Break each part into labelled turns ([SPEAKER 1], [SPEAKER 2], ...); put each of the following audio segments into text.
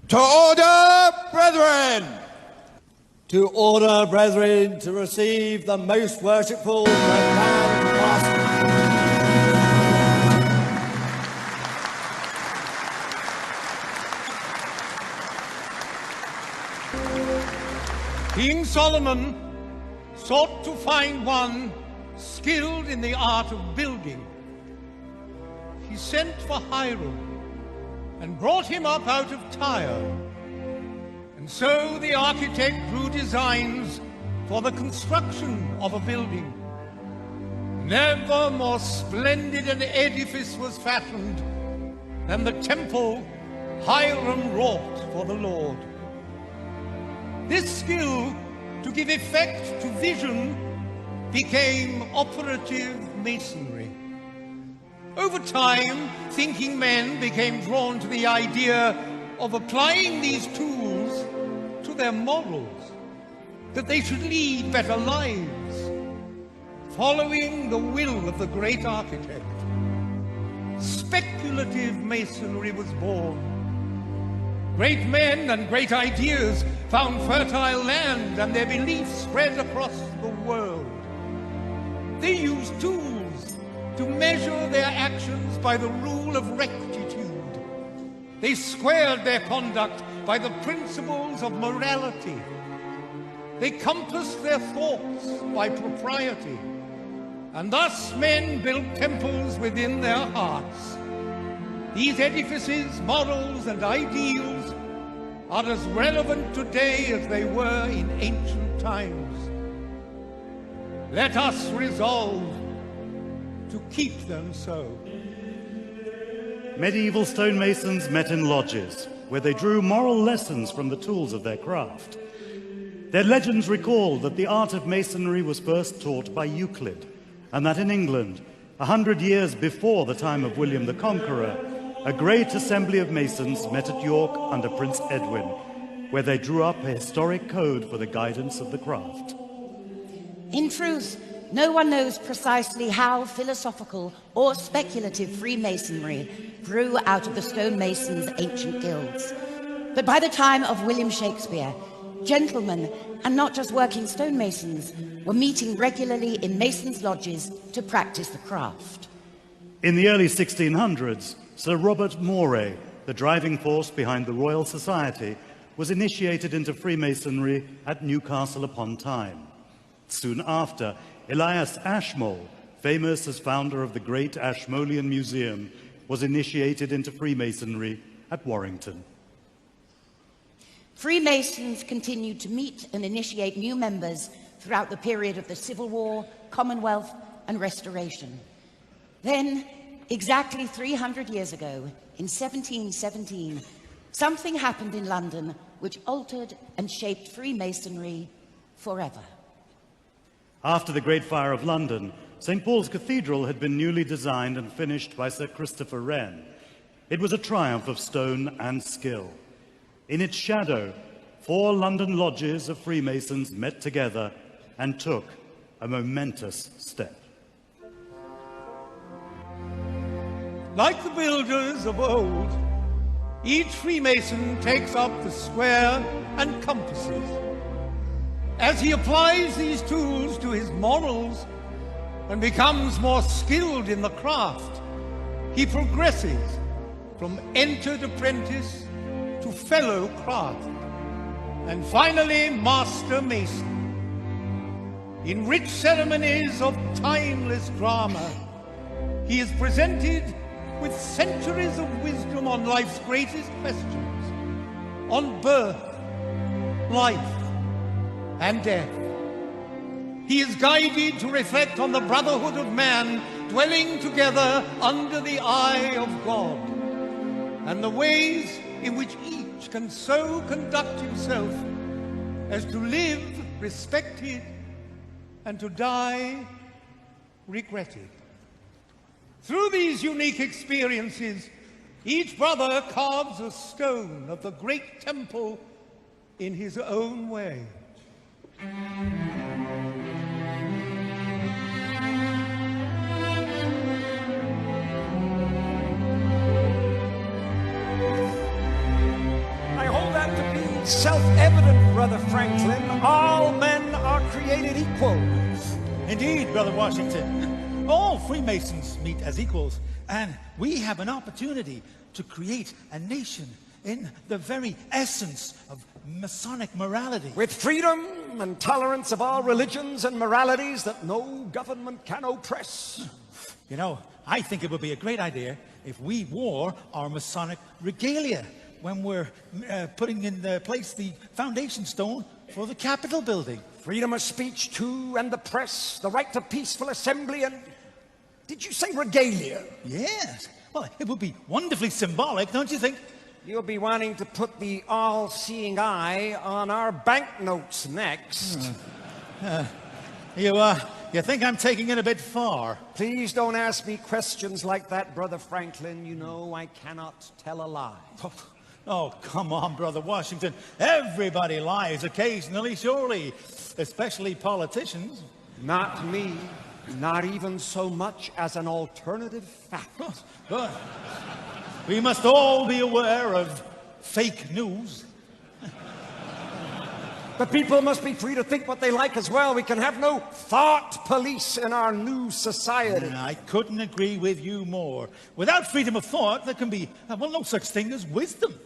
[SPEAKER 1] To order, brethren!
[SPEAKER 2] To order, brethren, to receive the most worshipful profound master.
[SPEAKER 3] King Solomon sought to find one skilled in the art of building. He sent for Hiram and brought him up out of Tyre. And so the architect drew designs for the construction of a building. Never more splendid an edifice was fashioned than the temple Hiram wrought for the Lord. This skill to give effect to vision became operative masonry. Over time, thinking men became drawn to the idea of applying these tools to their morals, that they should lead better lives, following the will of the great architect. Speculative masonry was born. Great men and great ideas found fertile land, and their beliefs spread across the world. They used tools to measure their actions by the rule of rectitude. They squared their conduct by the principles of morality. They compassed their thoughts by propriety. And thus men built temples within their hearts. These edifices, models, and ideals are as relevant today as they were in ancient times. Let us resolve to keep them so.
[SPEAKER 4] Medieval stonemasons met in lodges, where they drew moral lessons from the tools of their craft. Their legends recall that the art of masonry was first taught by Euclid, and that in England, 100 years before the time of William the Conqueror, a great assembly of masons met at York under Prince Edwin, where they drew up a historic code for the guidance of the craft.
[SPEAKER 5] In truth, no one knows precisely how philosophical or speculative Freemasonry grew out of the stonemasons' ancient guilds. But by the time of William Shakespeare, gentlemen, and not just working stonemasons, were meeting regularly in masons' lodges to practice the craft.
[SPEAKER 4] In the early 1600s, Sir Robert Moray, the driving force behind the Royal Society, was initiated into Freemasonry at Newcastle upon Tyne. Soon after, Elias Ashmole, famous as founder of the great Ashmolean Museum, was initiated into Freemasonry at Warrington.
[SPEAKER 5] Freemasons continued to meet and initiate new members throughout the period of the Civil War, Commonwealth, and Restoration. Then, exactly 300 years ago, in 1717, something happened in London which altered and shaped Freemasonry forever.
[SPEAKER 4] After the Great Fire of London, St. Paul's Cathedral had been newly designed and finished by Sir Christopher Wren. It was a triumph of stone and skill. In its shadow, 4 London lodges of Freemasons met together and took a momentous step.
[SPEAKER 3] Like the builders of old, each Freemason takes up the square and compasses. As he applies these tools to his morals and becomes more skilled in the craft, he progresses from entered apprentice to fellow craft, and finally master mason. In rich ceremonies of timeless drama, he is presented with centuries of wisdom on life's greatest questions, on birth, life, and death. He is guided to reflect on the brotherhood of man dwelling together under the eye of God, and the ways in which each can so conduct himself as to live respected and to die regretted. Through these unique experiences, each brother carves a stone of the great temple in his own way. I hold
[SPEAKER 6] It's self-evident, Brother Franklin. All men are created equal.
[SPEAKER 3] Indeed, Brother Washington. All Freemasons meet as equals, and we have an opportunity to create a nation in the very essence of Masonic morality.
[SPEAKER 6] With freedom and tolerance of all religions and moralities that no government can oppress.
[SPEAKER 3] You know, I think it would be a great idea if we wore our Masonic regalia when we're putting in place the foundation stone for the Capitol building.
[SPEAKER 6] Freedom of speech, too, and the press, the right to peaceful assembly, and... Did you say regalia?
[SPEAKER 3] Yes. Well, it would be wonderfully symbolic, don't you think?
[SPEAKER 6] You'll be wanting to put the all-seeing eye on our banknotes next.
[SPEAKER 3] You think I'm taking it a bit far?
[SPEAKER 6] Please don't ask me questions like that, Brother Franklin. You know I cannot tell a lie.
[SPEAKER 3] Oh, come on, Brother Washington. Everybody lies occasionally, surely. Especially politicians.
[SPEAKER 6] Not me. Not even so much as an alternative fact.
[SPEAKER 3] But we must all be aware of fake news.
[SPEAKER 6] But people must be free to think what they like as well. We can have no thought police in our new society.
[SPEAKER 3] I couldn't agree with you more. Without freedom of thought, there can be, well, no such thing as wisdom.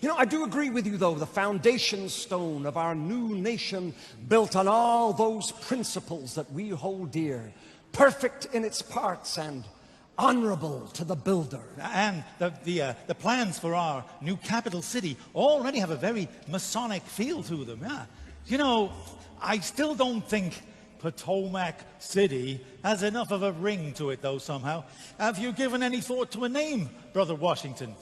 [SPEAKER 6] You know, I do agree with you, though. The foundation stone of our new nation built on all those principles that we hold dear. Perfect in its parts and honorable to the builder.
[SPEAKER 3] And the plans for our new capital city already have a very Masonic feel to them. Yeah. You know, I still don't think Potomac City has enough of a ring to it, though, somehow. Have you given any thought to a name, Brother Washington?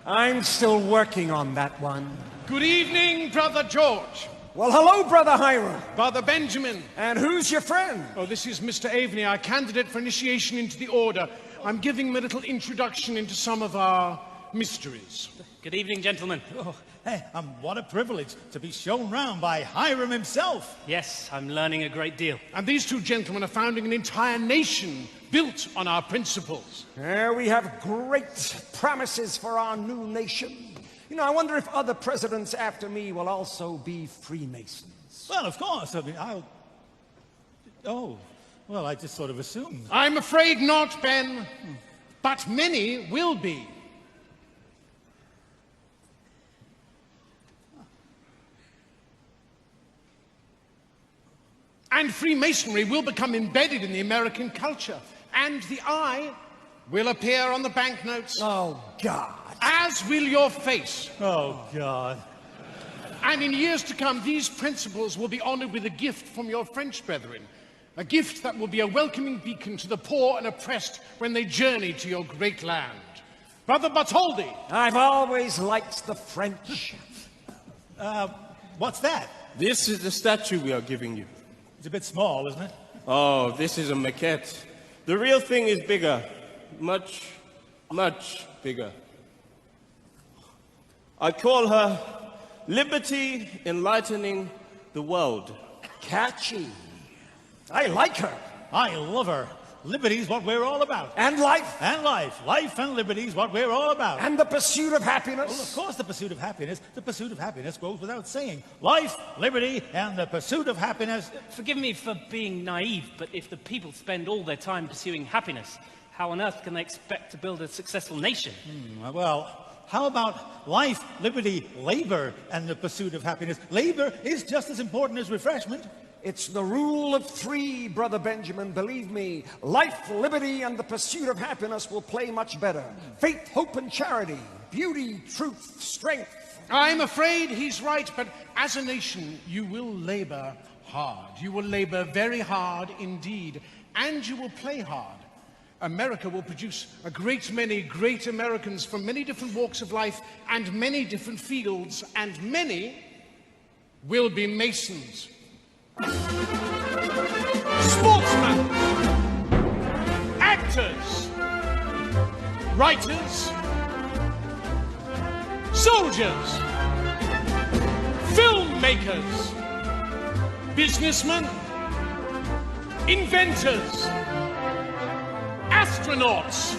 [SPEAKER 6] I'm still working on that one.
[SPEAKER 7] Good evening, Brother George.
[SPEAKER 6] Well, hello, Brother Hiram.
[SPEAKER 7] Brother Benjamin.
[SPEAKER 6] And who's your friend?
[SPEAKER 7] Oh, this is Mr. Aveney, our candidate for initiation into the order. I'm giving him a little introduction into some of our mysteries.
[SPEAKER 8] Good evening, gentlemen.
[SPEAKER 3] Oh, hey, what a privilege to be shown round by Hiram himself.
[SPEAKER 8] Yes, I'm learning a great deal.
[SPEAKER 7] And these two gentlemen are founding an entire nation built on our principles.
[SPEAKER 6] There we have great promises for our new nation. You know, I wonder if other presidents after me will also be Freemasons.
[SPEAKER 3] Well, of course. I mean, Oh, well, I just sort of assumed.
[SPEAKER 7] I'm afraid not, Ben. But many will be. And Freemasonry will become embedded in the American culture. And the I will appear on the banknotes.
[SPEAKER 6] Oh, God.
[SPEAKER 7] As will your face.
[SPEAKER 3] Oh, God.
[SPEAKER 7] And in years to come, these principles will be honored with a gift from your French brethren. A gift that will be a welcoming beacon to the poor and oppressed when they journey to your great land. Brother Bartholdi.
[SPEAKER 6] I've always liked the French.
[SPEAKER 3] What's that?
[SPEAKER 9] This is the statue we are giving you.
[SPEAKER 3] It's a bit small, isn't it?
[SPEAKER 9] Oh, this is a maquette. The real thing is bigger. Much, much bigger. I call her Liberty Enlightening the World.
[SPEAKER 6] Catchy. I like her.
[SPEAKER 3] I love her. Liberty's what we're all about.
[SPEAKER 6] And life.
[SPEAKER 3] And life. Life and liberty's what we're all about.
[SPEAKER 6] And the pursuit of happiness.
[SPEAKER 3] Well, of course, the pursuit of happiness. The pursuit of happiness goes without saying. Life, liberty, and the pursuit of happiness.
[SPEAKER 8] Forgive me for being naive, but if the people spend all their time pursuing happiness, how on earth can they expect to build a successful nation?
[SPEAKER 3] Well, how about life, liberty, labor, and the pursuit of happiness? Labor is just as important as refreshment.
[SPEAKER 6] It's the rule of three, Brother Benjamin. Believe me, life, liberty, and the pursuit of happiness will play much better. Faith, hope, and charity. Beauty, truth, strength.
[SPEAKER 7] I'm afraid he's right, but as a nation, you will labor hard. You will labor very hard indeed, and you will play hard. America will produce a great many great Americans from many different walks of life and many different fields, and many will be Masons. Sportsmen, actors, writers, soldiers, filmmakers, businessmen, inventors, astronauts.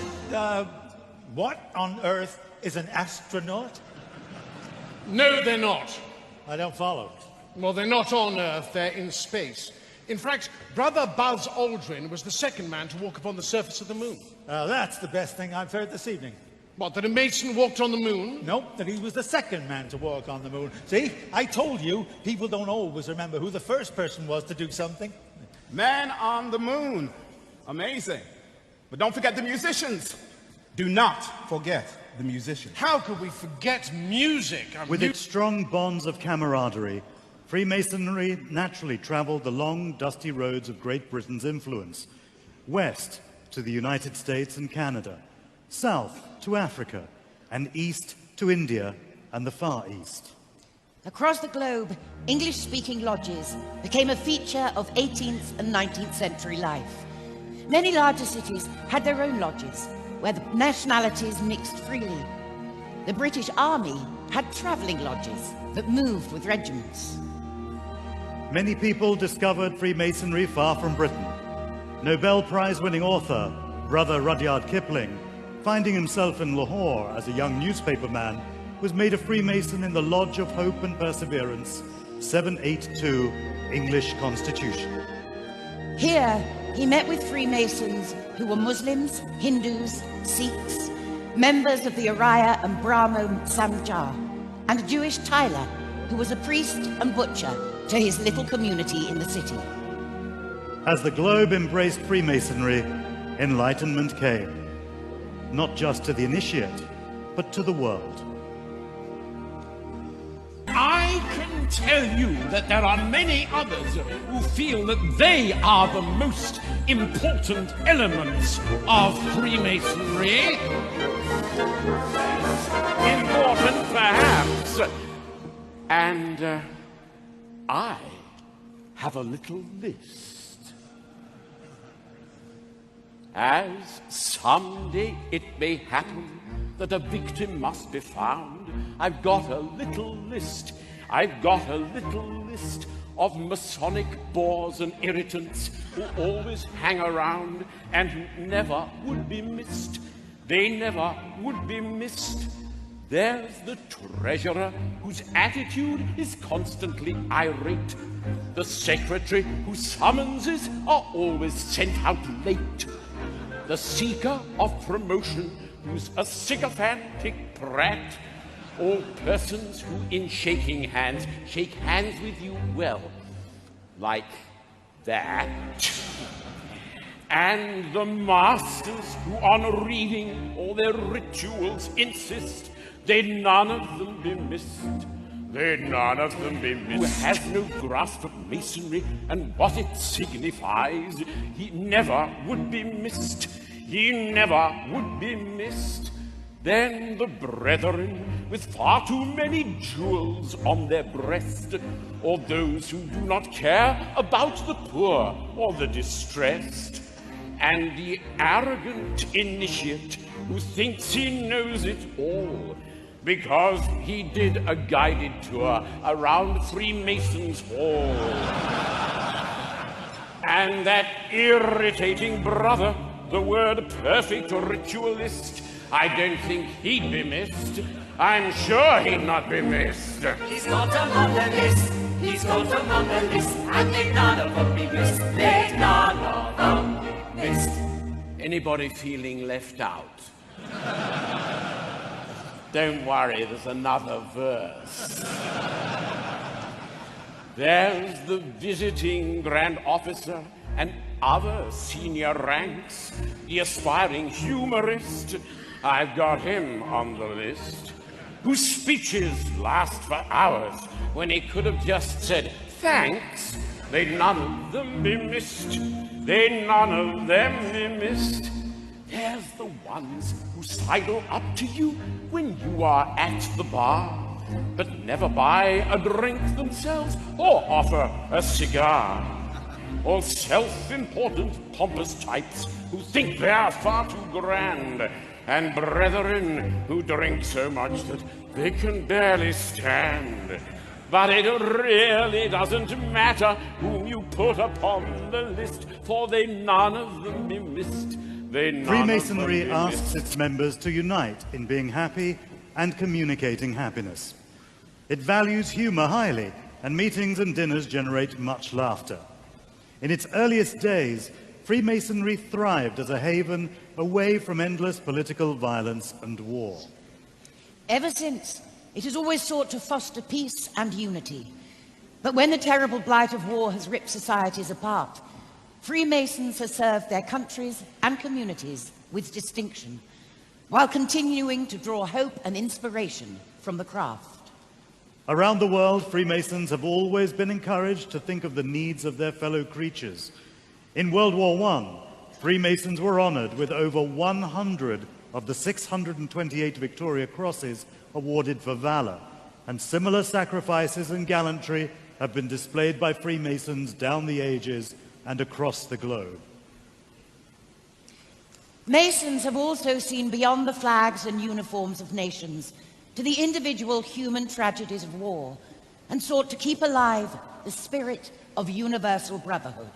[SPEAKER 3] What on earth is an astronaut?
[SPEAKER 7] No, they're not.
[SPEAKER 3] I don't follow.
[SPEAKER 7] Well, they're not on Earth, they're in space. In fact, Brother Buzz Aldrin was the second man to walk upon the surface of the moon.
[SPEAKER 3] That's the best thing I've heard this evening.
[SPEAKER 7] What, that a Mason walked on the moon?
[SPEAKER 3] Nope, that he was the second man to walk on the moon. See, I told you, people don't always remember who the first person was to do something.
[SPEAKER 1] Man on the moon. Amazing. But don't forget the musicians. Do not forget the musicians.
[SPEAKER 7] How could we forget music?
[SPEAKER 4] With its strong bonds of camaraderie, Freemasonry naturally traveled the long, dusty roads of Great Britain's influence, west to the United States and Canada, south to Africa, and east to India and the Far East.
[SPEAKER 5] Across the globe, English-speaking lodges became a feature of 18th and 19th century life. Many larger cities had their own lodges, where the nationalities mixed freely. The British Army had travelling lodges that moved with regiments.
[SPEAKER 4] Many people discovered Freemasonry far from Britain. Nobel Prize-winning author, Brother Rudyard Kipling, finding himself in Lahore as a young newspaperman, was made a Freemason in the Lodge of Hope and Perseverance, 782 English Constitution.
[SPEAKER 5] Here, he met with Freemasons who were Muslims, Hindus, Sikhs, members of the Arya and Brahmo Samaj, and a Jewish tiler who was a priest and butcher to his little community in the city.
[SPEAKER 4] As the globe embraced Freemasonry, enlightenment came, not just to the initiate, but to the world.
[SPEAKER 10] I can tell you that there are many others who feel that they are the most important elements of Freemasonry. Important, perhaps. And I have a little list. As someday it may happen that a victim must be found, I've got a little list. I've got a little list of Masonic bores and irritants who always hang around and who never would be missed. They never would be missed. There's the treasurer whose attitude is constantly irate. The secretary whose summonses are always sent out late. The seeker of promotion who's a sycophantic prat. All persons who in shaking hands shake hands with you well, like that. And the masters who on reading all their rituals insist, they none of them be missed. They none of them be missed. Who has no grasp of masonry and what it signifies, he never would be missed. He never would be missed. Then the brethren with far too many jewels on their breast, or those who do not care about the poor or the distressed, and the arrogant initiate who thinks he knows it all because he did a guided tour around Freemasons' Hall. And that irritating brother, the word perfect ritualist, I don't think he'd be missed. I'm sure he'd not be missed.
[SPEAKER 11] He's got them on the list. He's got them on the list. And they none of them be missed. They none of them missed.
[SPEAKER 10] Anybody feeling left out? Don't worry, there's another verse. There's the visiting grand officer and other senior ranks, the aspiring humorist, I've got him on the list, whose speeches last for hours when he could have just said thanks. They'd none of them be missed. They'd none of them be missed. There's the ones who sidle up to you when you are at the bar, but never buy a drink themselves or offer a cigar. All self-important, pompous types who think they're far too grand, and brethren who drink so much that they can barely stand. But it really doesn't matter whom you put upon the list, for they none of them be missed.
[SPEAKER 4] Freemasonry asks its members to unite in being happy and communicating happiness. It values humor highly, and meetings and dinners generate much laughter. In its earliest days, Freemasonry thrived as a haven away from endless political violence and war.
[SPEAKER 5] Ever since, it has always sought to foster peace and unity. But when the terrible blight of war has ripped societies apart, Freemasons have served their countries and communities with distinction, while continuing to draw hope and inspiration from the craft.
[SPEAKER 4] Around the world, Freemasons have always been encouraged to think of the needs of their fellow creatures. In World War I, Freemasons were honored with over 100 of the 628 Victoria Crosses awarded for valor, and similar sacrifices and gallantry have been displayed by Freemasons down the ages and across the globe.
[SPEAKER 5] Masons have also seen beyond the flags and uniforms of nations to the individual human tragedies of war and sought to keep alive the spirit of universal brotherhood.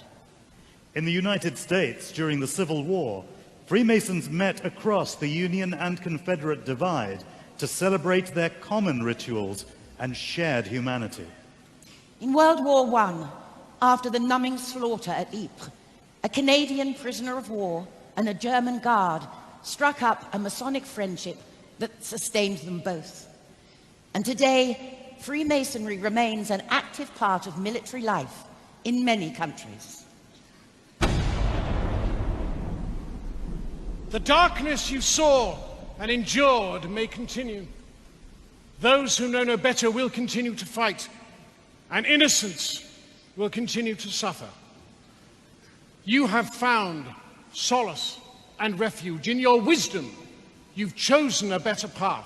[SPEAKER 4] In the United States, during the Civil War, Freemasons met across the Union and Confederate divide to celebrate their common rituals and shared humanity.
[SPEAKER 5] In World War I, after the numbing slaughter at Ypres, a Canadian prisoner of war and a German guard struck up a Masonic friendship that sustained them both. And today, Freemasonry remains an active part of military life in many countries.
[SPEAKER 7] The darkness you saw and endured may continue. Those who know no better will continue to fight, and innocence will continue to suffer. You have found solace and refuge. In your wisdom, you've chosen a better path.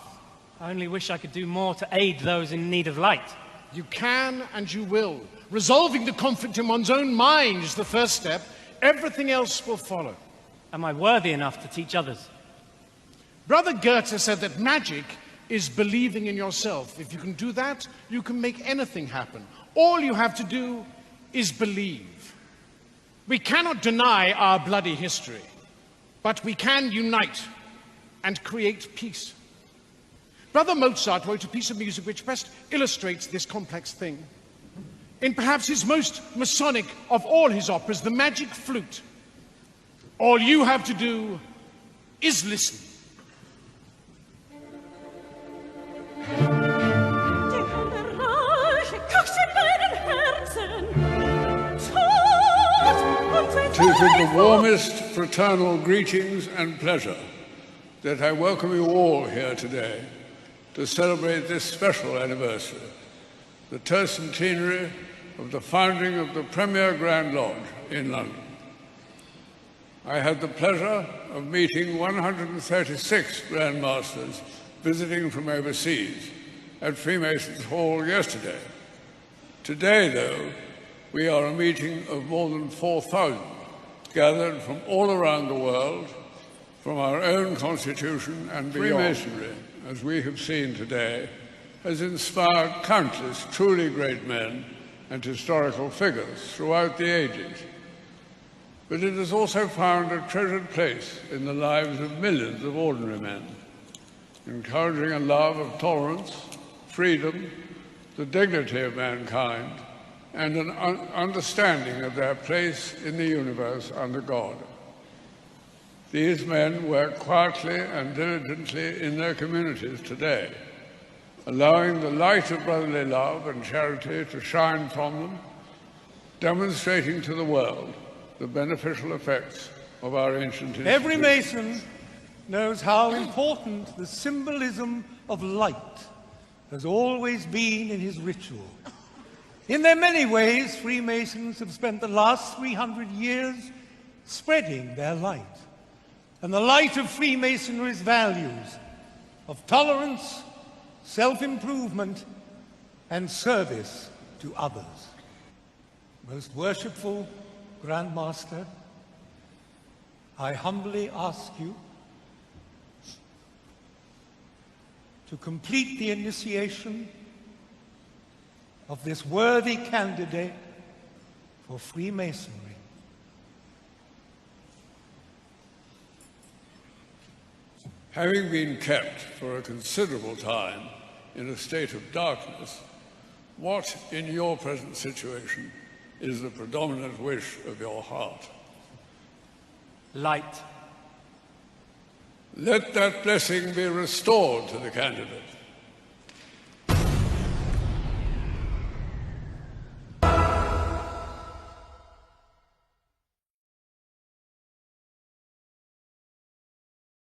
[SPEAKER 8] I only wish I could do more to aid those in need of light.
[SPEAKER 7] You can and you will. Resolving the conflict in one's own mind is the first step. Everything else will follow.
[SPEAKER 8] Am I worthy enough to teach others?
[SPEAKER 7] Brother Goethe said that magic is believing in yourself. If you can do that, you can make anything happen. All you have to do is believe. We cannot deny our bloody history, but we can unite and create peace. Brother Mozart wrote a piece of music which best illustrates this complex thing. In perhaps his most Masonic of all his operas, The Magic Flute, all you have to do is listen.
[SPEAKER 12] It is with the warmest fraternal greetings and pleasure that I welcome you all here today to celebrate this special anniversary, the tercentenary of the founding of the Premier Grand Lodge in London. I had the pleasure of meeting 136 Grand Masters visiting from overseas at Freemasons Hall yesterday. Today, though, we are a meeting of more than 4,000, gathered from all around the world, from our own Constitution and beyond. Freemasonry, as we have seen today, has inspired countless truly great men and historical figures throughout the ages. But it has also found a treasured place in the lives of millions of ordinary men, encouraging a love of tolerance, freedom, the dignity of mankind, and an understanding of their place in the universe under God. These men work quietly and diligently in their communities today, allowing the light of brotherly love and charity to shine from them, demonstrating to the world the beneficial effects of our ancient history.
[SPEAKER 3] Every Mason knows how important the symbolism of light has always been in his ritual. In their many ways, Freemasons have spent the last 300 years spreading their light. And the light of Freemasonry's values of tolerance, self-improvement, and service to others. Most worshipful Grand Master, I humbly ask you to complete the initiation of this worthy candidate for Freemasonry.
[SPEAKER 12] Having been kept for a considerable time in a state of darkness, what in your present situation is the predominant wish of your heart?
[SPEAKER 8] Light.
[SPEAKER 12] Let that blessing be restored to the candidate.